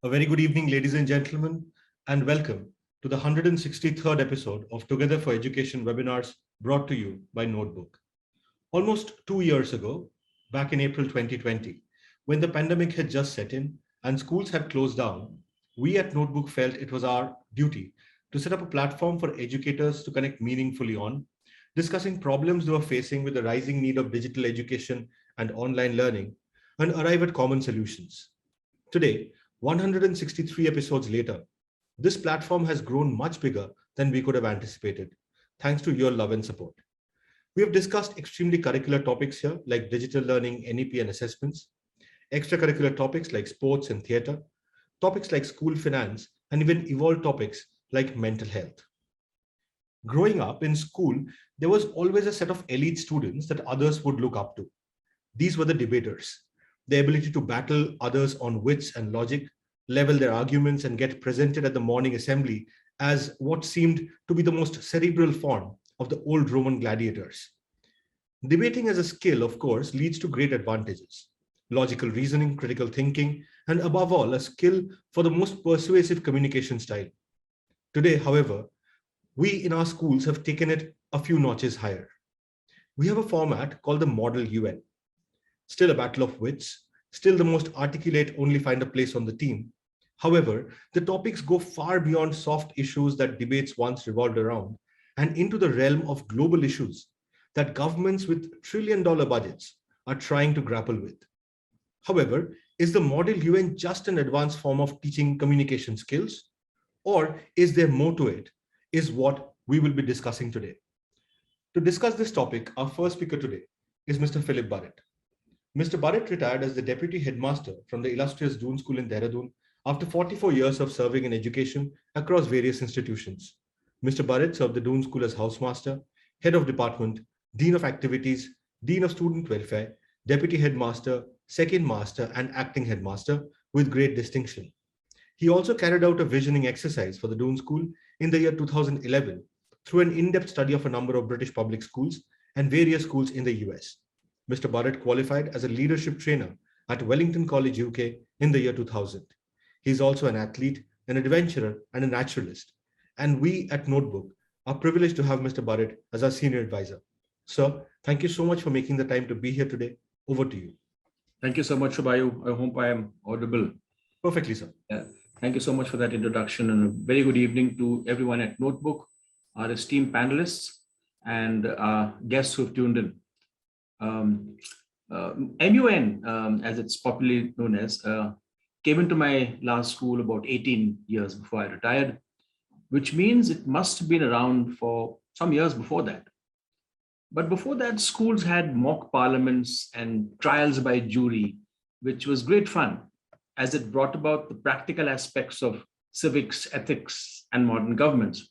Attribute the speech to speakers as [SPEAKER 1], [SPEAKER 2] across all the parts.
[SPEAKER 1] A very good evening, ladies and gentlemen, and welcome to the 163rd episode of Together for Education webinars brought to you by Notebook. Almost 2 years ago, back in April 2020, when the pandemic had just set in and schools had closed down, we at Notebook felt it was our duty to set up a platform for educators to connect meaningfully on, discussing problems they were facing with the rising need of digital education and online learning, and arrive at common solutions. Today, 163 episodes later, this platform has grown much bigger than we could have anticipated, thanks to your love and support. We have discussed extremely curricular topics here, like digital learning, NEP and assessments, extracurricular topics like sports and theatre, topics like school finance, and even evolved topics like mental health. Growing up in school, there was always a set of elite students that others would look up to. These were the debaters. The ability to battle others on wits and logic, level their arguments, and get presented at the morning assembly as what seemed to be the most cerebral form of the old Roman gladiators. Debating as a skill, of course, leads to great advantages: logical reasoning, critical thinking, and above all, a skill for the most persuasive communication style. Today, however, we in our schools have taken it a few notches higher. We have a format called the Model UN. Still a battle of wits, still the most articulate only find a place on the team. However, the topics go far beyond soft issues that debates once revolved around and into the realm of global issues that governments with trillion-dollar budgets are trying to grapple with. However, is the Model UN just an advanced form of teaching communication skills? Or is there more to it? Is what we will be discussing today. To discuss this topic, our first speaker today is Mr. Philip Barrett. Mr. Barrett retired as the Deputy Headmaster from the illustrious Doon School in Dehradun after 44 years of serving in education across various institutions. Mr. Barrett served the Doon School as Housemaster, Head of Department, Dean of Activities, Dean of Student Welfare, Deputy Headmaster, Second Master, and Acting Headmaster with great distinction. He also carried out a visioning exercise for the Doon School in the year 2011 through an in-depth study of a number of British public schools and various schools in the US. Mr. Burrett qualified as a leadership trainer at Wellington College, UK in the year 2000. He is also an athlete, an adventurer, and a naturalist. And we at Notebook are privileged to have Mr. Burrett as our senior advisor. Sir, thank you so much for making the time to be here today. Over to you.
[SPEAKER 2] Thank you so much, Shubayu. I hope I am audible.
[SPEAKER 1] Perfectly, sir.
[SPEAKER 2] Yeah. Thank you so much for that introduction, and a very good evening to everyone at Notebook, our esteemed panelists, and guests who have tuned in. MUN, as it's popularly known as, came into my last school about 18 years before I retired, which means it must have been around for some years before that. But before that, schools had mock parliaments and trials by jury, which was great fun, as it brought about the practical aspects of civics, ethics, and modern governments.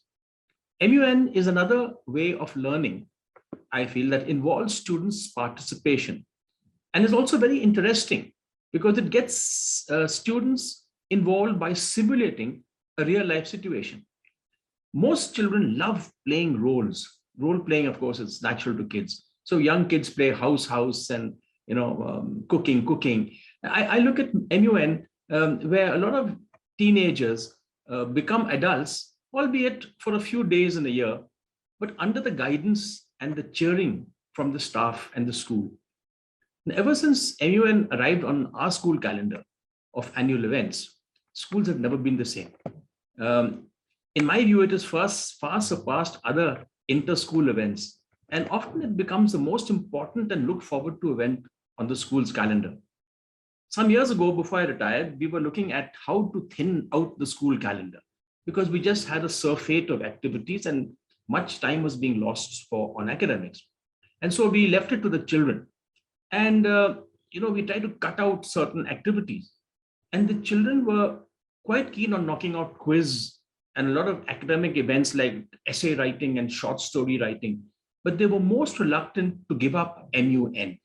[SPEAKER 2] MUN is another way of learning, I feel, that involves students' participation, and is also very interesting because it gets students involved by simulating a real life situation. Most children love playing roles. Role playing, of course, is natural to kids. So young kids play house, and cooking. I look at MUN where a lot of teenagers become adults, albeit for a few days in a year, but under the guidance and the cheering from the staff and the school. And ever since MUN arrived on our school calendar of annual events, schools have never been the same. In my view, it has far surpassed other inter-school events, and often it becomes the most important and looked forward to event on the school's calendar. Some years ago, before I retired, we were looking at how to thin out the school calendar because we just had a surfeit of activities and much time was being lost on academics. And so we left it to the children. And, we tried to cut out certain activities. And the children were quite keen on knocking out quiz and a lot of academic events like essay writing and short story writing. But they were most reluctant to give up MUN.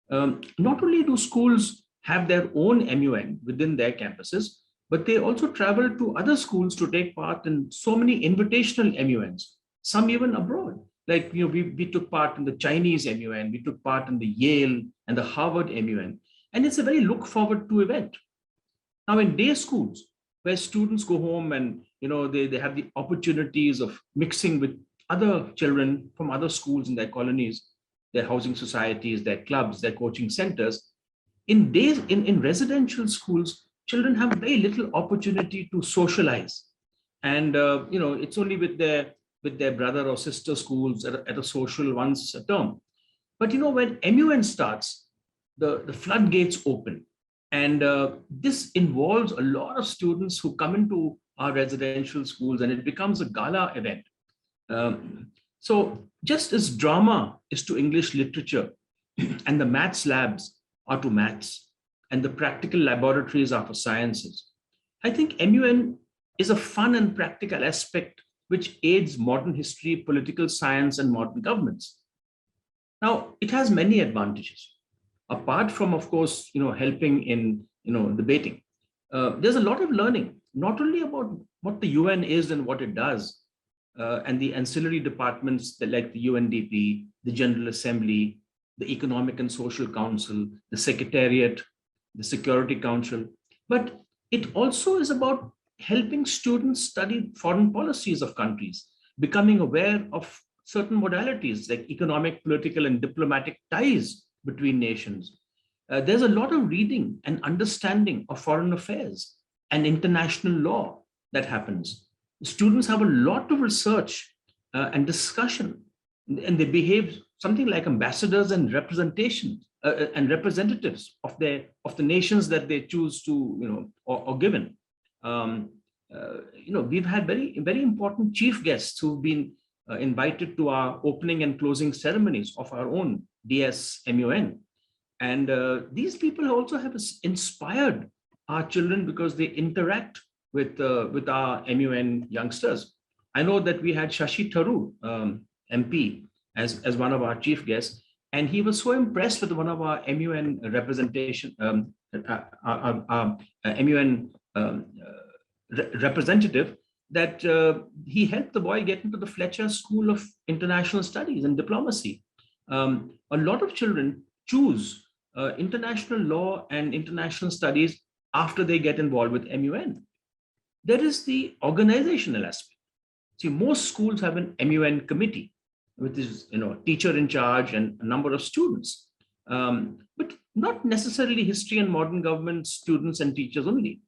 [SPEAKER 2] Not only do schools have their own MUN within their campuses, but they also travel to other schools to take part in so many invitational MUNs, some even abroad. Like, we took part in the Chinese MUN, we took part in the Yale and the Harvard MUN, and it's a very look forward to event. Now, in day schools, where students go home and they have the opportunities of mixing with other children from other schools in their colonies, their housing societies, their clubs, their coaching centers. In residential schools, children have very little opportunity to socialize, and it's only with their brother or sister schools at a social once a term. But when MUN starts, the floodgates open. And this involves a lot of students who come into our residential schools, and it becomes a gala event. So just as drama is to English literature, and the maths labs are to maths, and the practical laboratories are for sciences, I think MUN is a fun and practical aspect which aids modern history, political science, and modern governments. Now, it has many advantages. Apart from, of course, helping in, debating, there's a lot of learning, not only about what the UN is and what it does, and the ancillary departments like the UNDP, the General Assembly, the Economic and Social Council, the Secretariat, the Security Council, but it also is about helping students study foreign policies of countries, becoming aware of certain modalities like economic, political, and diplomatic ties between nations. There's a lot of reading and understanding of foreign affairs and international law that happens. Students have a lot of research and discussion, and they behave something like ambassadors and representations and representatives of the nations that they choose to, or given. We've had very, very important chief guests who've been invited to our opening and closing ceremonies of our own DSMUN. And these people also have inspired our children because they interact with our MUN youngsters. I know that we had Shashi Tharoor, MP, as one of our chief guests, and he was so impressed with one of our MUN representation, MUN representative, that he helped the boy get into the Fletcher School of International Studies and Diplomacy. A lot of children choose international law and international studies after they get involved with MUN. There is the organizational aspect. See, most schools have an MUN committee, which is teacher in charge and a number of students, but not necessarily history and modern government students and teachers only.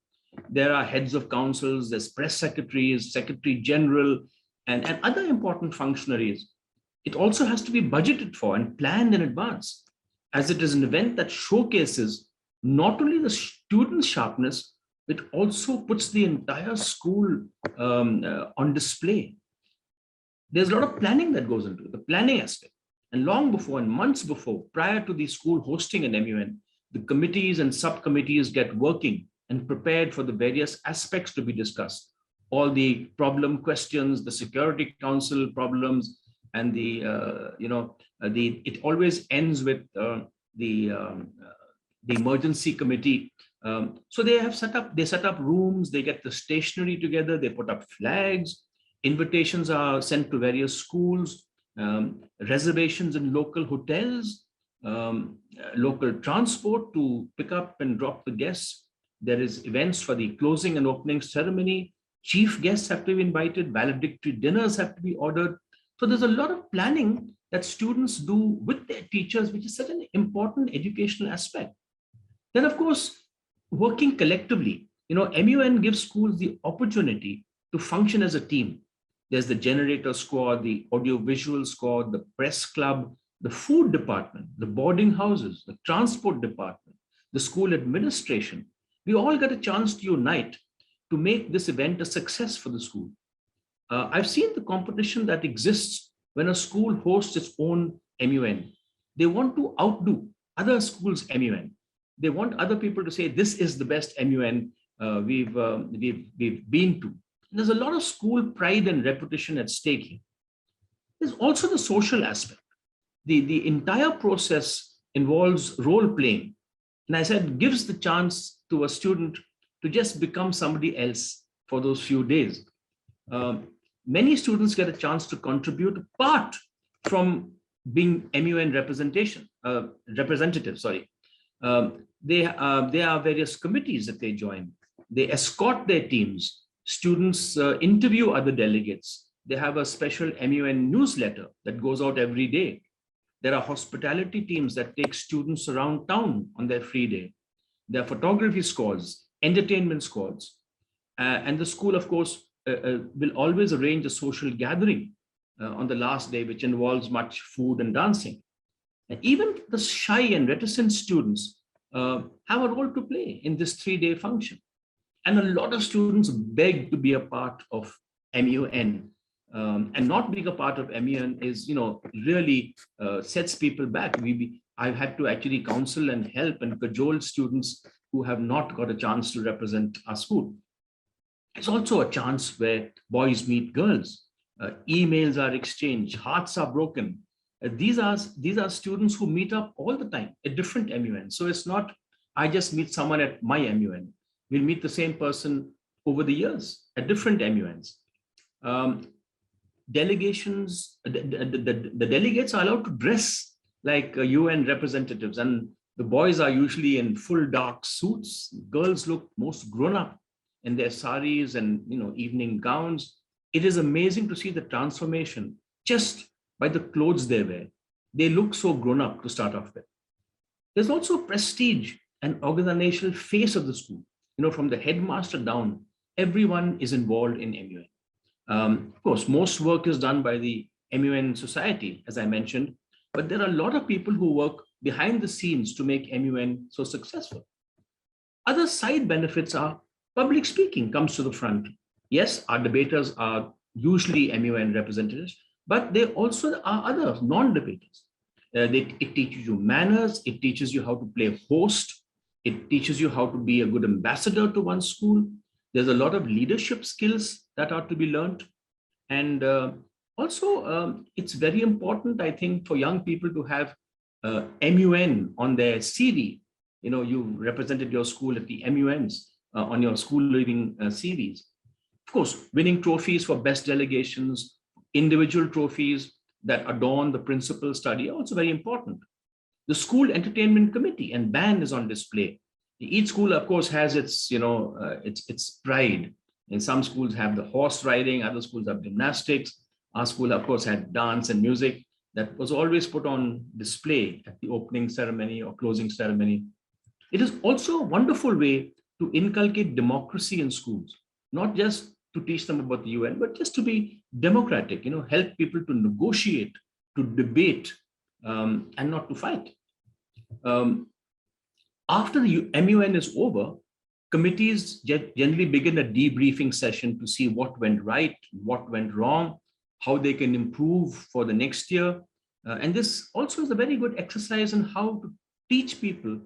[SPEAKER 2] There are heads of councils, there's press secretaries, secretary general, and other important functionaries. It also has to be budgeted for and planned in advance, as it is an event that showcases not only the students' sharpness, it also puts the entire school on display. There's a lot of planning that goes into it, the planning aspect. And long before, and months before, prior to the school hosting an MUN, the committees and subcommittees get working and prepared for the various aspects to be discussed. All the problem questions, the Security Council problems, and it always ends with the emergency committee. So they set up rooms, they get the stationery together, they put up flags, invitations are sent to various schools, reservations in local hotels, local transport to pick up and drop the guests. There is events for the closing and opening ceremony. Chief guests have to be invited, valedictory dinners have to be ordered. So there's a lot of planning that students do with their teachers, which is such an important educational aspect. Then, of course, working collectively, MUN gives schools the opportunity to function as a team. There's the generator squad, the audiovisual squad, the press club, the food department, the boarding houses, the transport department, the school administration. We all get a chance to unite to make this event a success for the school. I've seen the competition that exists when a school hosts its own MUN. They want to outdo other schools' MUN. They want other people to say, this is the best MUN we've been to. And there's a lot of school pride and reputation at stake here. There's also the social aspect. The entire process involves role playing. And I said, gives the chance to a student to just become somebody else for those few days. Many students get a chance to contribute apart from being MUN representative. There are various committees that they join. They escort their teams. Students interview other delegates. They have a special MUN newsletter that goes out every day. There are hospitality teams that take students around town on their free day. There are photography squads, entertainment squads. And the school, of course, will always arrange a social gathering on the last day, which involves much food and dancing. And even the shy and reticent students have a role to play in this 3-day function. And a lot of students beg to be a part of MUN. And not being a part of MUN is, really sets people back. I've had to actually counsel and help and cajole students who have not got a chance to represent our school. It's also a chance where boys meet girls, emails are exchanged, hearts are broken. These are students who meet up all the time at different MUNs. So it's not, I just meet someone at my MUN. We'll meet the same person over the years at different MUNs. Delegations, the delegates are allowed to dress like UN representatives, and the boys are usually in full dark suits. Girls look most grown up in their saris and evening gowns. It is amazing to see the transformation just by the clothes they wear. They look so grown up to start off with. There's also prestige and organizational face of the school. From the headmaster down, everyone is involved in MUN. Of course, most work is done by the MUN society, as I mentioned, but there are a lot of people who work behind the scenes to make MUN so successful. Other side benefits are public speaking comes to the front. Yes, our debaters are usually MUN representatives, but there also are other non-debaters. It teaches you manners, it teaches you how to play host, it teaches you how to be a good ambassador to one school. There's a lot of leadership skills that are to be learned. And also, it's very important, I think, for young people to have MUN on their CV. You represented your school at the MUNs on your school leaving CVs. Of course, winning trophies for best delegations, individual trophies that adorn the principal study are also very important. The school entertainment committee and band is on display. Each school, of course, has its, its pride. And some schools have the horse riding, other schools have gymnastics. Our school, of course, had dance and music that was always put on display at the opening ceremony or closing ceremony. It is also a wonderful way to inculcate democracy in schools, not just to teach them about the UN, but just to be democratic, help people to negotiate, to debate, and not to fight. After the MUN is over, committees generally begin a debriefing session to see what went right, what went wrong, how they can improve for the next year. And this also is a very good exercise in how to teach people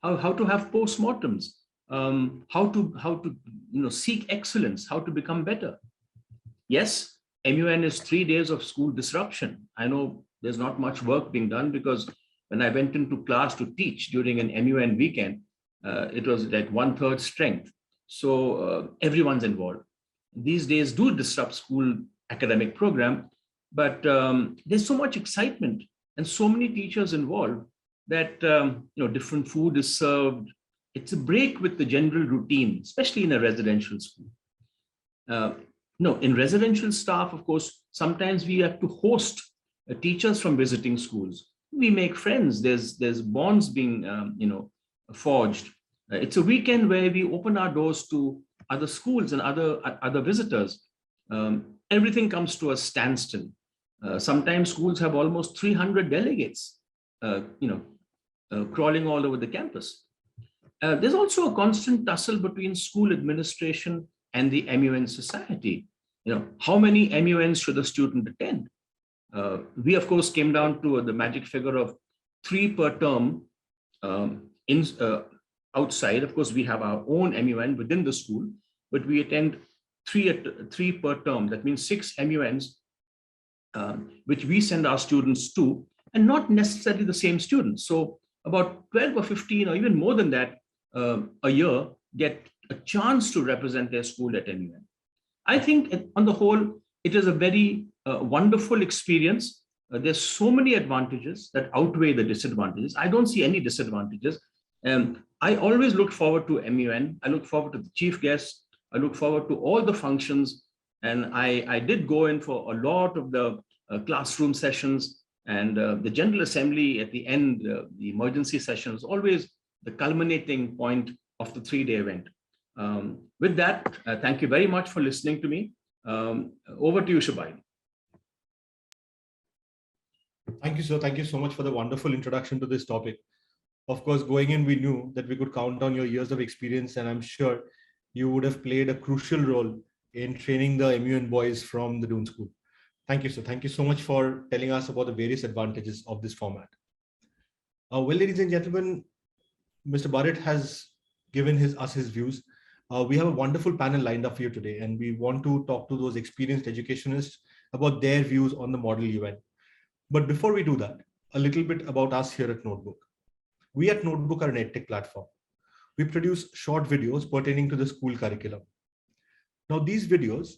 [SPEAKER 2] how to have postmortems, how to seek excellence, how to become better. Yes, MUN is 3 days of school disruption. I know there's not much work being done because when I went into class to teach during an MUN weekend, it was like 1/3 strength. So everyone's involved. These days do disrupt school academic program, but there's so much excitement and so many teachers involved that different food is served. It's a break with the general routine, especially in a residential school. In residential staff, of course, sometimes we have to host teachers from visiting schools. We make friends. There's bonds being forged. It's a weekend where we open our doors to other schools and other visitors. Everything comes to a standstill. Sometimes schools have almost 300 delegates, crawling all over the campus. There's also a constant tussle between school administration and the MUN society. How many MUNs should a student attend? We, of course, came down to the magic figure of 3 per term outside. Of course, we have our own MUN within the school, but we attend 3 per term. That means 6 MUNs, which we send our students to, and not necessarily the same students. So about 12 or 15 or even more than that a year get a chance to represent their school at MUN. I think on the whole, it is a very wonderful experience. There's so many advantages that outweigh the disadvantages. I don't see any disadvantages. I always look forward to MUN. I look forward to the chief guest. I look forward to all the functions. And I did go in for a lot of the classroom sessions, and the General Assembly at the end, the emergency session was always the culminating point of the 3-day event. With that, thank you very much for listening to me. Over to you, Shabai.
[SPEAKER 1] Thank you, sir. Thank you so much for the wonderful introduction to this topic. Of course, going in, we knew that we could count on your years of experience, and I'm sure you would have played a crucial role in training the MUN boys from the Doon School. Thank you, sir. Thank you so much for telling us about the various advantages of this format. Well, ladies and gentlemen, Mr. Barrett has given us his views. We have a wonderful panel lined up for you today, and we want to talk to those experienced educationists about their views on the model UN. But before we do that, a little bit about us here at Notebook. We at Notebook are an edtech platform. We produce short videos pertaining to the school curriculum. Now, these videos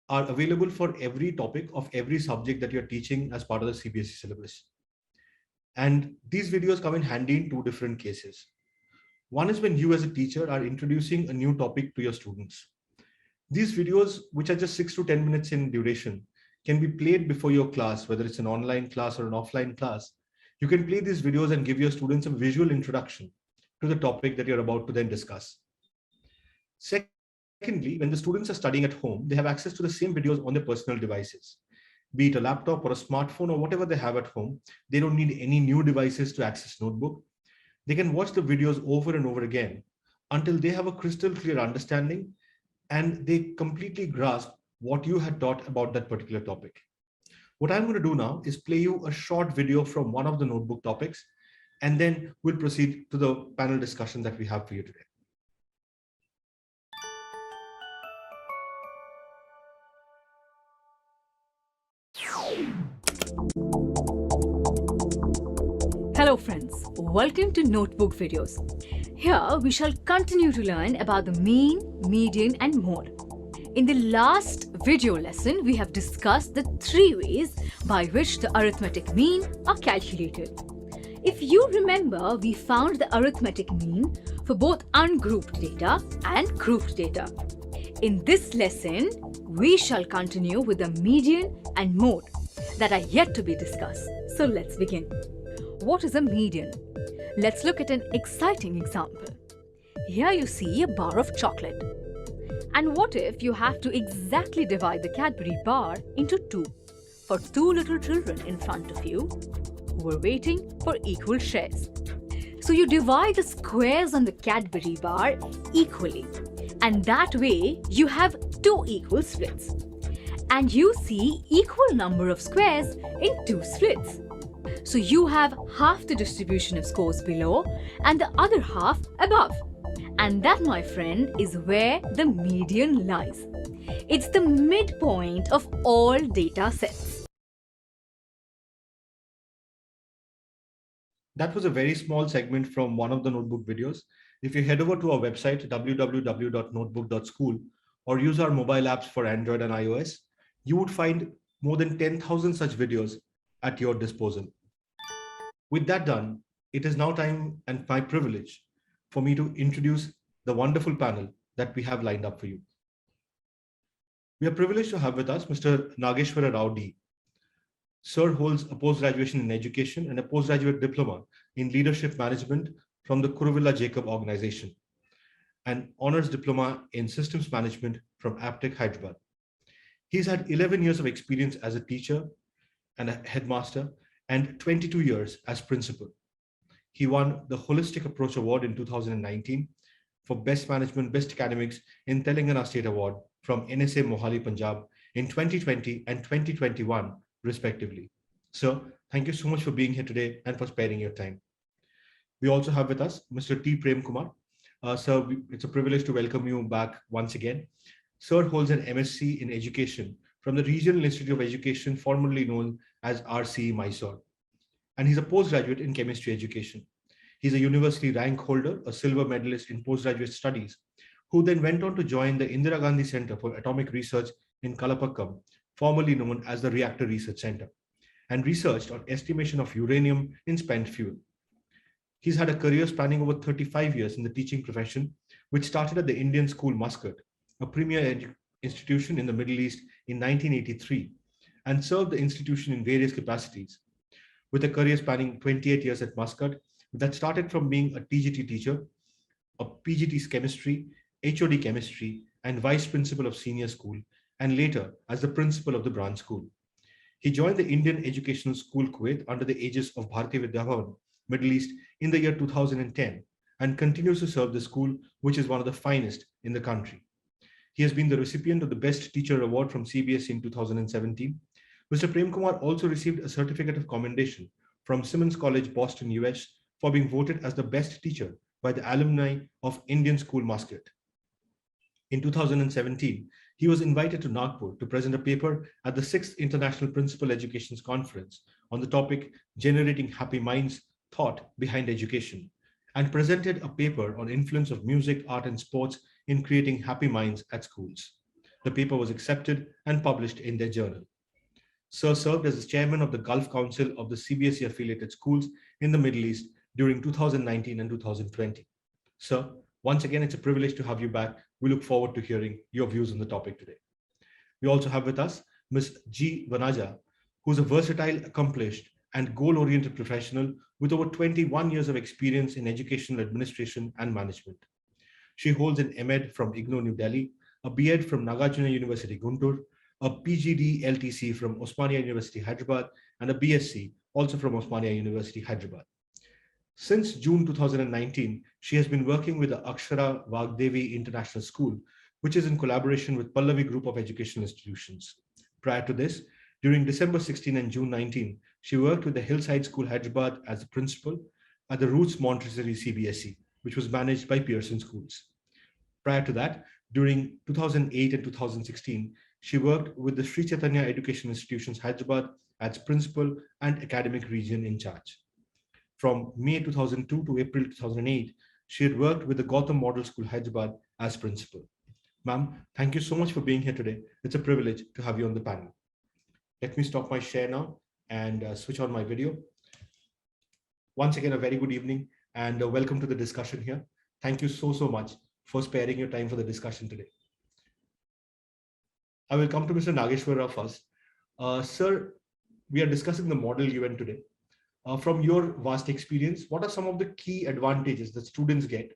[SPEAKER 1] are available for every topic of every subject that you're teaching as part of the CBSE syllabus. And these videos come in handy in two different cases. One is when you as a teacher are introducing a new topic to your students. These videos, which are just 6 to 10 minutes in duration, can be played before your class, whether it's an online class or an offline class. You can play these videos and give your students a visual introduction to the topic that you're about to then discuss. Secondly, when the students are studying at home, they have access to the same videos on their personal devices, be it a laptop or a smartphone or whatever they have at home. They don't need any new devices to access Notebook. They can watch the videos over and over again until they have a crystal clear understanding and they completely grasp what you had taught about that particular topic. What I'm going to do now is play you a short video from one of the Notebook topics, and then we'll proceed to the panel discussion that we have for you today.
[SPEAKER 3] Hello friends, welcome to Notebook Videos. Here we shall continue to learn about the mean, median and mode. In the last video lesson, we have discussed the 3 ways by which the arithmetic mean are calculated. If you remember, we found the arithmetic mean for both ungrouped data and grouped data. In this lesson, we shall continue with the median and mode that are yet to be discussed. So let's begin. What is a median? Let's look at an exciting example. Here you see a bar of chocolate. And what if you have to exactly divide the Cadbury bar into 2 for 2 little children in front of you who were waiting for equal shares? So you divide the squares on the Cadbury bar equally, and that way you have 2 equal splits. And you see equal number of squares in 2 splits. So you have half the distribution of scores below and the other half above. And that, my friend, is where the median lies. It's the midpoint of all data sets.
[SPEAKER 1] That was a very small segment from one of the Notebook videos. If you head over to our website, www.notebook.school, or use our mobile apps for Android and iOS, you would find more than 10,000 such videos at your disposal. With that done, it is now time and my privilege for me to introduce the wonderful panel that we have lined up for you. We are privileged to have with us Mr. Nageswara Rao D. Sir holds a post-graduation in education and a postgraduate diploma in leadership management from the Kuruvilla Jacob organization, an honors diploma in systems management from Aptech Hyderabad. He's had 11 years of experience as a teacher and a headmaster and 22 years as principal. He won the Holistic Approach Award in 2019 for Best Management, Best Academics in Telangana State Award from NSA Mohali, Punjab in 2020 and 2021, respectively. So thank you so much for being here today and for sparing your time. We also have with us Mr. T. Premkumar. Sir, it's a privilege to welcome you back once again. Sir holds an MSc in Education from the Regional Institute of Education, formerly known as RCE Mysore. And he's a postgraduate in chemistry education. He's a university rank holder, a silver medalist in postgraduate studies, who then went on to join the Indira Gandhi Center for Atomic Research in Kalapakkam, formerly known as the Reactor Research Center, and researched on estimation of uranium in spent fuel. He's had a career spanning over 35 years in the teaching profession, which started at the Indian School Muscat, a premier institution in the Middle East in 1983, and served the institution in various capacities. With a career spanning 28 years at Muscat, that started from being a TGT teacher, a PGT chemistry, HOD chemistry, and vice principal of senior school, and later as the principal of the branch school. He joined the Indian Educational School Kuwait under the aegis of Bharathiya Middle East in the year 2010 and continues to serve the school, which is one of the finest in the country. He has been the recipient of the Best Teacher Award from CBSE in 2017. Mr. Premkumar also received a certificate of commendation from Simmons College, Boston, US, for being voted as the best teacher by the alumni of Indian School Muscat. In 2017, he was invited to Nagpur to present a paper at the 6th International Principal Educations Conference on the topic Generating Happy Minds, Thought Behind Education, and presented a paper on influence of music, art, and sports in creating happy minds at schools. The paper was accepted and published in their journal. Sir served as the chairman of the Gulf Council of the CBSE affiliated schools in the Middle East during 2019 and 2020. Sir, once again, it's a privilege to have you back. We look forward to hearing your views on the topic today. We also have with us Ms. G. Vanaja, who's a versatile, accomplished, and goal-oriented professional with over 21 years of experience in educational administration and management. She holds an MEd from IGNOU New Delhi, a B.Ed from Nagarjuna University Guntur, a PGD LTC from Osmania University Hyderabad, and a BSc also from Osmania University Hyderabad. Since June 2019, she has been working with the Askshara Vaagdevi International School, which is in collaboration with Pallavi Group of Educational Institutions. Prior to this, during December 16 and June 19, she worked with the Hillside School Hyderabad as a principal at the Roots Montessori CBSE, which was managed by Pearson Schools. Prior to that, during 2008 and 2016, she worked with the Sri Chaitanya Education Institutions Hyderabad as principal and academic region in charge. From May 2002 to April 2008, she had worked with the Gotham Model School Hyderabad as principal. Ma'am, thank you so much for being here today. It's a privilege to have you on the panel. Let me stop my share now and switch on my video. Once again, a very good evening and welcome to the discussion here. Thank you so much for sparing your time for the discussion today. I will come to Mr. Nageswara first. Sir, we are discussing the model UN today. From your vast experience, what are some of the key advantages that students get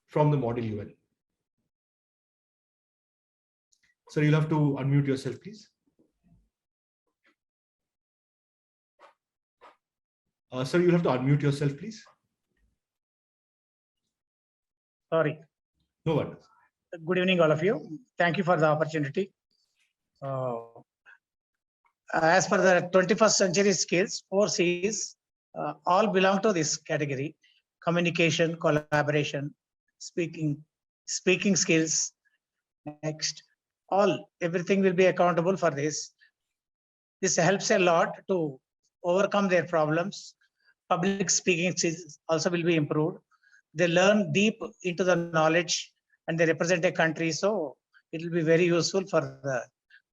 [SPEAKER 1] from the model UN? Sir, you'll have to unmute yourself, please. Sir, you'll have to unmute yourself, please.
[SPEAKER 4] Sorry.
[SPEAKER 1] No worries.
[SPEAKER 4] Good evening, all of you. Thank you for the opportunity. As per the 21st century skills, 4 C's, all belong to this category: communication, collaboration, speaking skills. Next, everything will be accountable for this. This helps a lot to overcome their problems. Public speaking skills also will be improved. They learn deep into the knowledge and they represent a country. So it will be very useful for the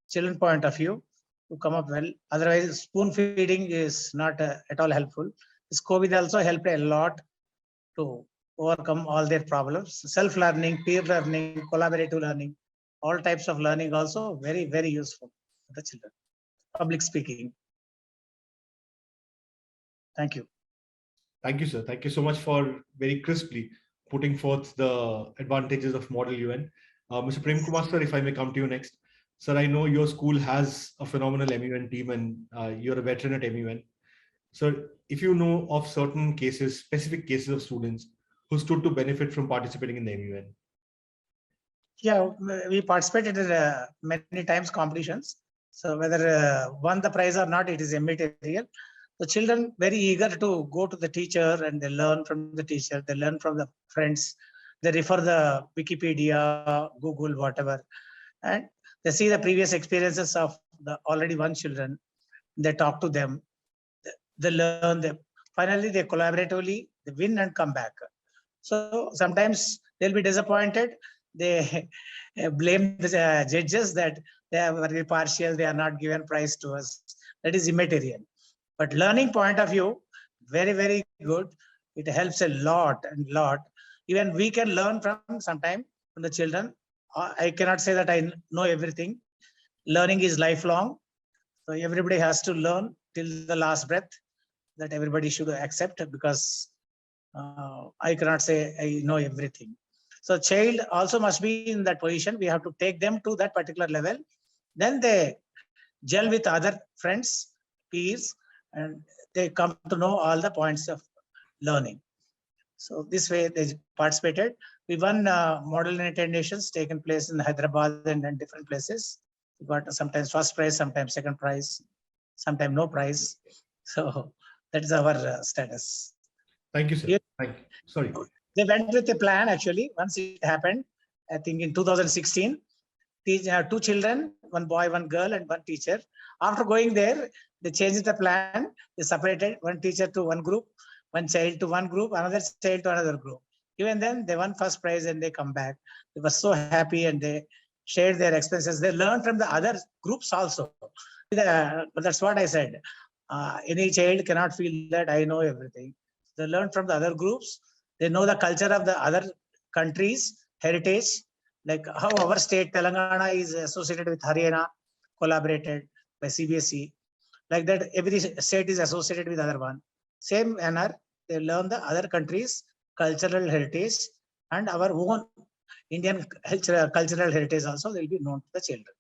[SPEAKER 4] children point of view to come up well. Otherwise, spoon feeding is not at all helpful. This COVID also helped a lot to overcome all their problems. Self-learning, peer learning, collaborative learning, all types of learning also very, very useful for the children. Public speaking. Thank you.
[SPEAKER 1] Thank you, sir. Thank you so much for very crisply putting forth the advantages of Model UN. Mr. Premkumar, sir, if I may come to you next. Sir, I know your school has a phenomenal MUN team and you're a veteran at MUN. Sir, if you know of certain cases, specific cases of students who stood to benefit from participating in the MUN.
[SPEAKER 4] Yeah, we participated in many times competitions. So whether won the prize or not, it is immaterial. The children very eager to go to the teacher and they learn from the teacher, they learn from the friends, they refer the Wikipedia, Google, whatever, and they see the previous experiences of the already won children. They talk to them, they learn, finally they collaboratively, they win and come back. So sometimes they'll be disappointed. They blame the judges that they are very partial, they are not given prize to us. That is immaterial. But learning point of view, very, very good. It helps a lot and lot. Even we can learn from sometime from the children. I cannot say that I know everything. Learning is lifelong. So everybody has to learn till the last breath. That everybody should accept, because I cannot say I know everything. So child also must be in that position. We have to take them to that particular level. Then they gel with other friends, peers, and they come to know all the points of learning. So this way they participated. We won model United Nations taken place in Hyderabad and different places. We got sometimes first prize, sometimes second prize, sometimes no prize. So that is our status.
[SPEAKER 1] Thank you, sir.
[SPEAKER 4] Yeah.
[SPEAKER 1] Thank you. Sorry.
[SPEAKER 4] They went with a plan actually. Once it happened, I think in 2016, two children, one boy, one girl, and one teacher. After going there, they changed the plan. They separated one teacher to one group, one child to one group, another child to another group. Even then, they won first prize and they come back. They were so happy and they shared their experiences. They learned from the other groups also. But that's what I said. Any child cannot feel that I know everything. They learn from the other groups. They know the culture of the other countries, heritage, like how our state, Telangana, is associated with Haryana, collaborated by CBSE. Like that, every state is associated with other one. Same manner, they learn the other countries' cultural heritage and our own Indian cultural heritage also will be known to the children.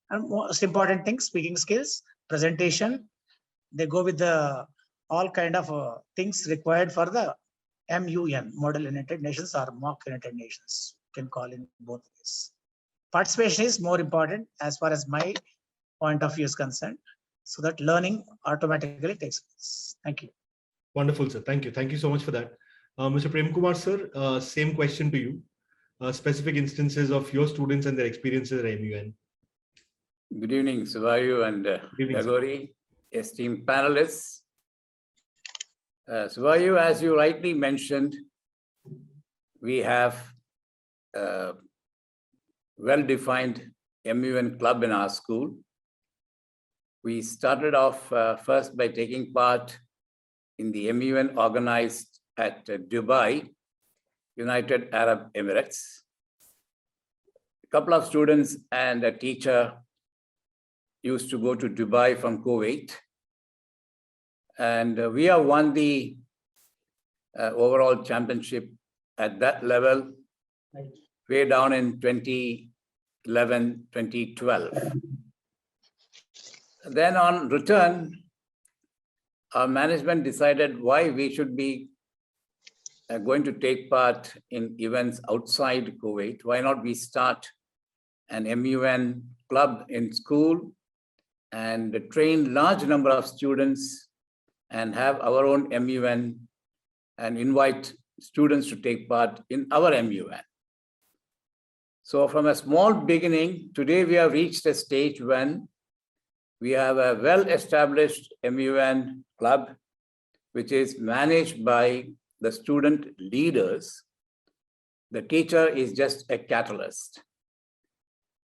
[SPEAKER 4] And most important thing, speaking skills, presentation, they go with the all kind of things required for the MUN, Model United Nations or Mock United Nations, can call in both ways. Participation is more important as far as my point of view is concerned, so that learning automatically takes place. Thank you.
[SPEAKER 1] Wonderful, sir. Thank you. Thank you so much for that. Mr. Premkumar, sir, same question to you. Specific instances of your students and their experiences at MUN.
[SPEAKER 5] Good evening, Suvayu and Gagori, esteemed panelists. Suvayu, as you rightly mentioned, we have a well-defined MUN club in our school. We started off first by taking part in the MUN organized at Dubai, United Arab Emirates. A couple of students and a teacher used to go to Dubai from Kuwait. And we have won the overall championship at that level way down in 2011, 2012. Then on return, our management decided why we should be going to take part in events outside Kuwait. Why not we start an MUN club in school and train large number of students and have our own MUN and invite students to take part in our MUN. So from a small beginning, today we have reached a stage when we have a well-established MUN club, which is managed by the student leaders. The teacher is just a catalyst.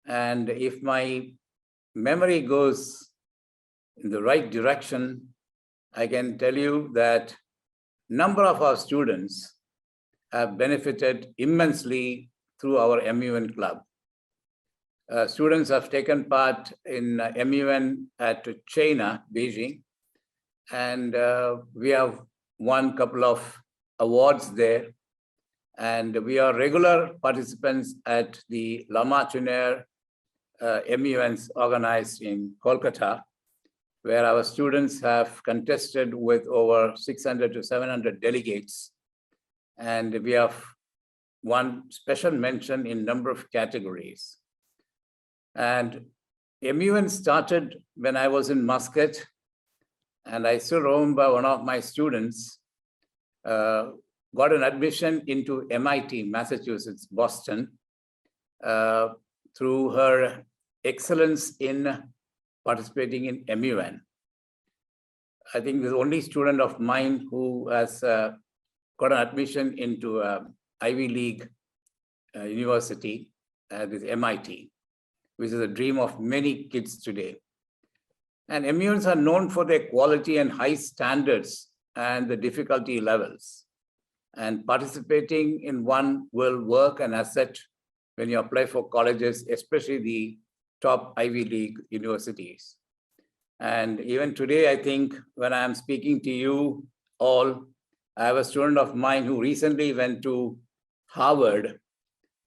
[SPEAKER 5] And if my memory goes in the right direction, I can tell you that number of our students have benefited immensely through our MUN club. Students have taken part in MUN at China, Beijing, and we have won a couple of awards there. And we are regular participants at the Lama Chunair MUNs organized in Kolkata, where our students have contested with over 600 to 700 delegates. And we have won special mention in number of categories. And MUN started when I was in Muscat, and I still remember one of my students got an admission into MIT, Massachusetts, Boston, through her excellence in participating in MUN. I think the only student of mine who has got an admission into Ivy League university with MIT, which is a dream of many kids today. And MUNs are known for their quality and high standards and the difficulty levels. And participating in one will work an asset when you apply for colleges, especially the top Ivy League universities. And even today, I think when I'm speaking to you all, I have a student of mine who recently went to Harvard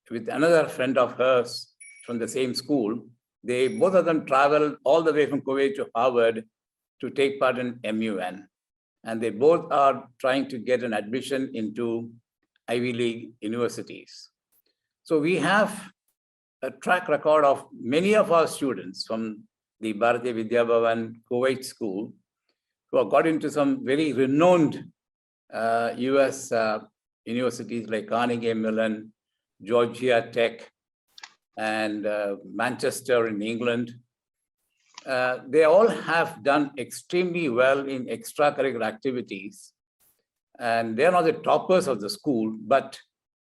[SPEAKER 5] with another friend of hers from the same school. They both of them traveled all the way from Kuwait to Harvard to take part in MUN. And they both are trying to get an admission into Ivy League universities. So we have a track record of many of our students from the Bharatiya Vidya Bhavan Kuwait school who have got into some very renowned US universities like Carnegie Mellon, Georgia Tech, and Manchester in England. They all have done extremely well in extracurricular activities. And they're not the toppers of the school, but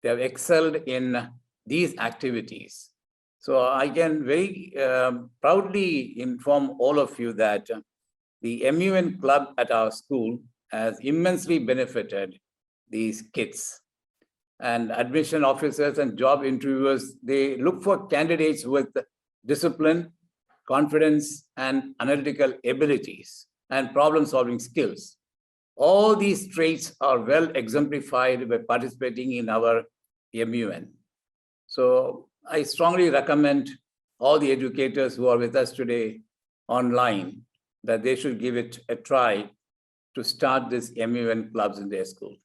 [SPEAKER 5] they have excelled in these activities. So I can very proudly inform all of you that the MUN club at our school has immensely benefited these kids. And admission officers and job interviewers, they look for candidates with discipline, confidence, and analytical abilities and problem-solving skills. All these traits are well exemplified by participating in our MUN. So I strongly recommend all the educators who are with us today online that they should give it a try to start this MUN clubs in their school.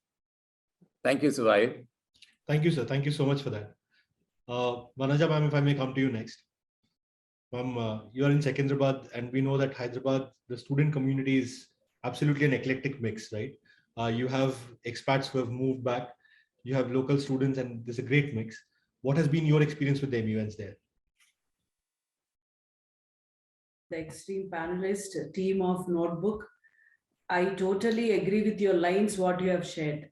[SPEAKER 5] Thank you, Suvair.
[SPEAKER 1] Thank you, sir. Thank you so much for that. Vanaja ma'am, if I may come to you next. Ma'am, you are in Secunderabad, and we know that Hyderabad, the student community is absolutely an eclectic mix, right? You have expats who have moved back, you have local students, and there's a great mix. What has been your experience with the MUNs there?
[SPEAKER 6] The extreme panelist team of Notebook, I totally agree with your lines, what you have shared.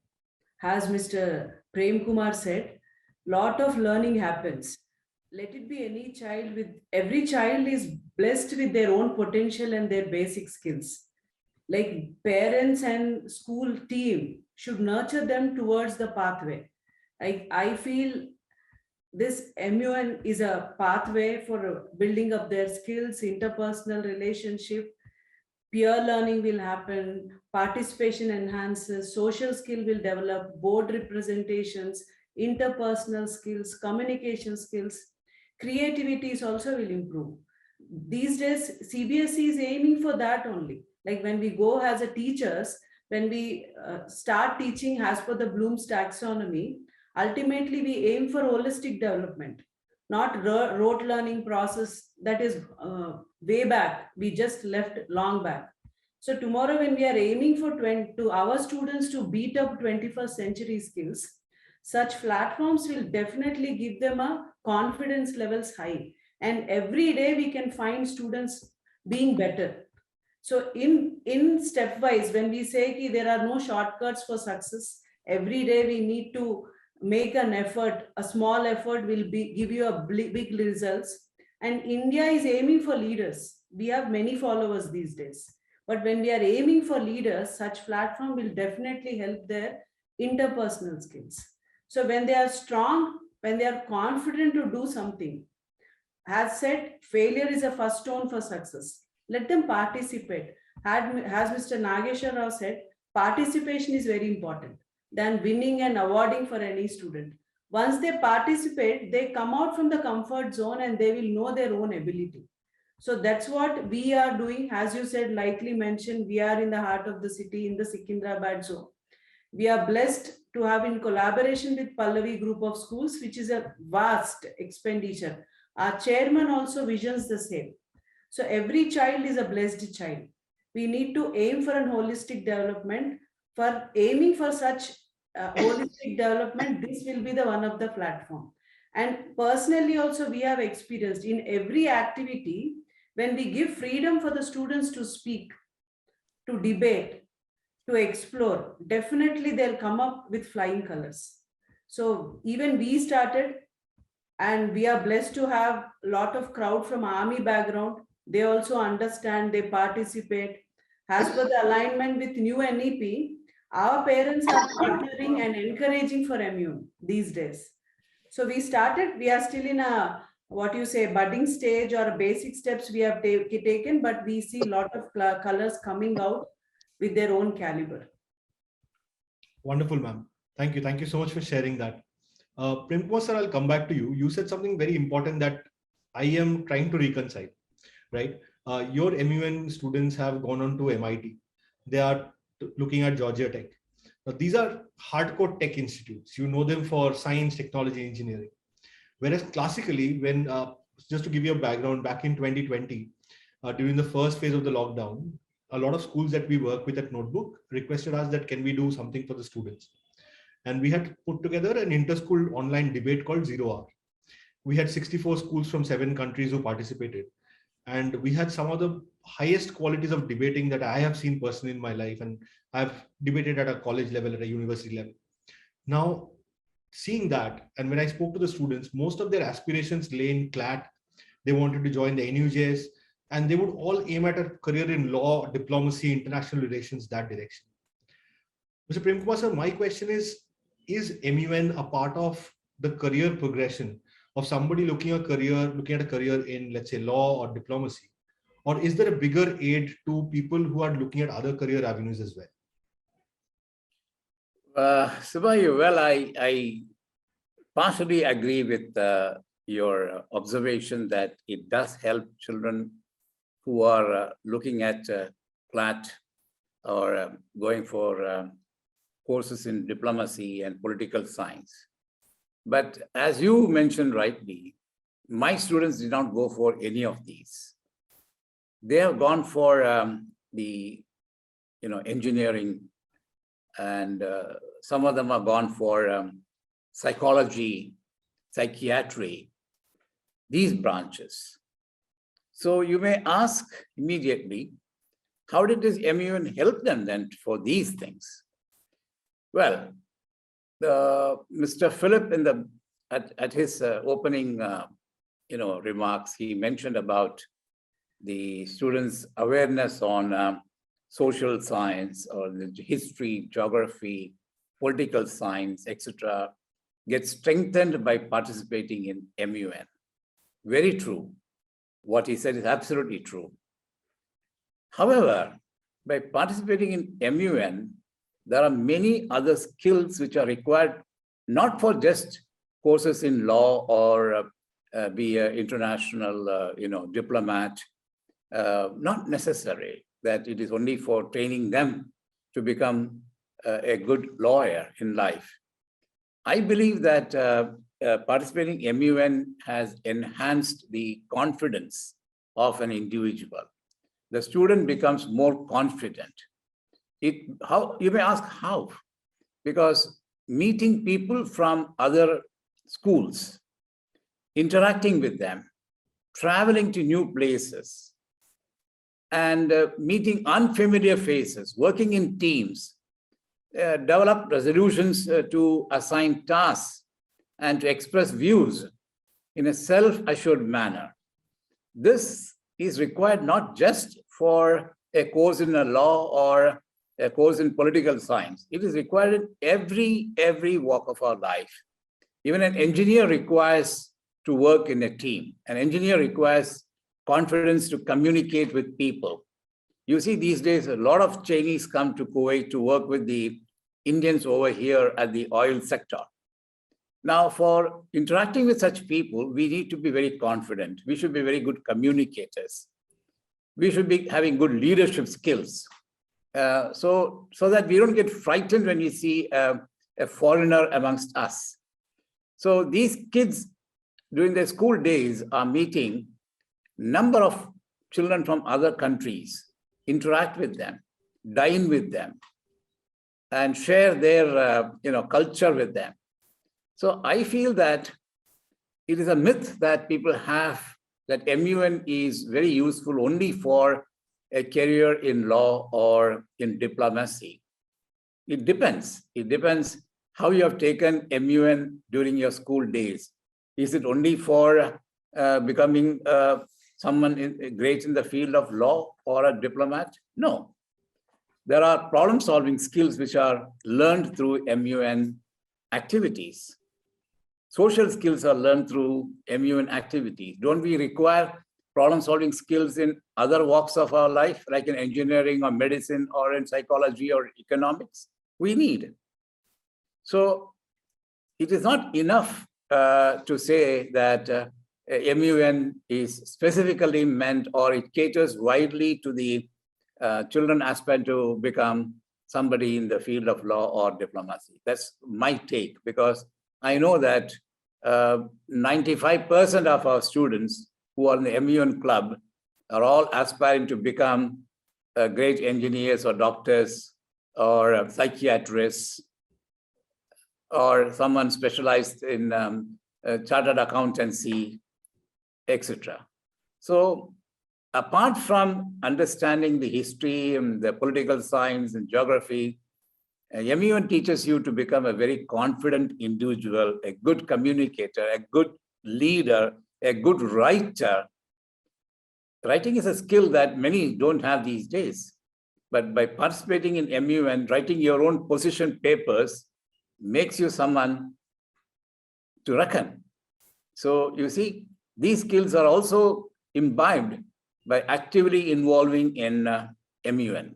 [SPEAKER 6] As Mr. Premkumar said, lot of learning happens. Let it be any child every child is blessed with their own potential and their basic skills. Like parents and school team should nurture them towards the pathway. I feel this MUN is a pathway for building up their skills, interpersonal relationship, peer learning will happen, participation enhances, social skill will develop, board representations, interpersonal skills, communication skills, creativity is also will improve. These days, CBSE is aiming for that only. Like when we go as a teachers, when we start teaching as per the Bloom's taxonomy, ultimately we aim for holistic development, not rote learning process that is way back. We just left long back. So tomorrow when we are aiming for to our students to beat up 21st century skills, such platforms will definitely give them a confidence levels high. And every day we can find students being better. So in stepwise, when we say ki there are no shortcuts for success, every day we need to make an effort. A small effort will give you a big results. And India is aiming for leaders. We have many followers these days. But when we are aiming for leaders, such platform will definitely help their interpersonal skills. So when they are strong, when they are confident to do something, as said, failure is a first stone for success. Let them participate. As Mr. Nageswara said, participation is very important than winning and awarding for any student. Once they participate, they come out from the comfort zone and they will know their own ability. So that's what we are doing. As you said, likely mentioned, we are in the heart of the city in the Secunderabad zone. We are blessed to have in collaboration with Pallavi Group of Schools, which is a vast expenditure. Our chairman also visions the same. So every child is a blessed child. We need to aim for an holistic development. For aiming for such holistic development, this will be the one of the platform. And personally also we have experienced in every activity, when we give freedom for the students to speak, to debate, to explore, definitely they'll come up with flying colors. So even we started, and we are blessed to have a lot of crowd from army background. They also understand, they participate. as per the alignment with new NEP, our parents are partnering and encouraging for MUN these days. So we are still in a, what you say, budding stage or basic steps we have taken, but we see a lot of colors coming out with their own caliber.
[SPEAKER 1] Wonderful, ma'am. Thank you. Thank you so much for sharing that. Premkumar sir, I'll come back to you. You said something very important that I am trying to reconcile, right? Your MUN students have gone on to MIT. They are looking at Georgia Tech. Now, these are hardcore tech institutes. You know them for science, technology, engineering. Whereas classically, when, just to give you a background, back in 2020, during the first phase of the lockdown, a lot of schools that we work with at Notebook requested us that can we do something for the students. And we had put together an inter-school online debate called 0 Hour. We had 64 schools from 7 countries who participated. And we had some of the highest qualities of debating that I have seen personally in my life. And I've debated at a college level, at a university level. Now, seeing that, and when I spoke to the students, most of their aspirations lay in CLAT. They wanted to join the NUJS, and they would all aim at a career in law, diplomacy, international relations, that direction. Mr. Premkumar sir, my question is MUN a part of the career progression of somebody looking at a career in, let's say, law or diplomacy? Or is there a bigger aid to people who are looking at other career avenues as well?
[SPEAKER 5] Subhayu, well, I partially agree with your observation that it does help children who are looking at CLAT or going for courses in diplomacy and political science. But as you mentioned rightly, my students did not go for any of these. They have gone for the engineering, and some of them have gone for psychology, psychiatry, these branches. So you may ask immediately, how did this MUN help them then for these things? Well, Mr. Philip at his opening remarks, he mentioned about the students' awareness on social science or the history, geography, political science, etc., gets strengthened by participating in MUN. Very true. What he said is absolutely true. However, by participating in MUN, there are many other skills which are required, not for just courses in law or be an international, diplomat. Not necessary that it is only for training them to become a good lawyer in life. I believe that participating in MUN has enhanced the confidence of an individual. The student becomes more confident. How you may ask how? Because meeting people from other schools, interacting with them, traveling to new places, and meeting unfamiliar faces, working in teams, develop resolutions to assign tasks and to express views in a self-assured manner. This is required not just for a course in a law or a course in political science. It is required in every walk of our life. Even an engineer requires to work in a team. An engineer requires confidence to communicate with people. You see, these days, a lot of Chinese come to Kuwait to work with the Indians over here at the oil sector. Now, for interacting with such people, we need to be very confident. We should be very good communicators. We should be having good leadership skills. So that we don't get frightened when we see a foreigner amongst us. So these kids during their school days are meeting number of children from other countries, interact with them, dine with them, and share their culture with them. So I feel that it is a myth that people have that MUN is very useful only for a career in law or in diplomacy. It depends. It depends how you have taken MUN during your school days. Is it only for becoming someone great in the field of law or a diplomat? No. there are problem-solving skills which are learned through MUN activities. Social skills are learned through MUN activities. Don't we require problem-solving skills in other walks of our life, like in engineering or medicine or in psychology or economics? We need. So it is not enough to say that MUN is specifically meant or it caters widely to the children aspirant to become somebody in the field of law or diplomacy. That's my take, because I know that 95% of our students who are in the MUN club are all aspiring to become great engineers or doctors or psychiatrists or someone specialized in chartered accountancy, etc. So apart from understanding the history and the political science and geography, MUN teaches you to become a very confident individual, a good communicator, a good leader, a good writer. Writing is a skill that many don't have these days. But by participating in MUN, writing your own position papers makes you someone to reckon. So you see, these skills are also imbibed by actively involving in MUN.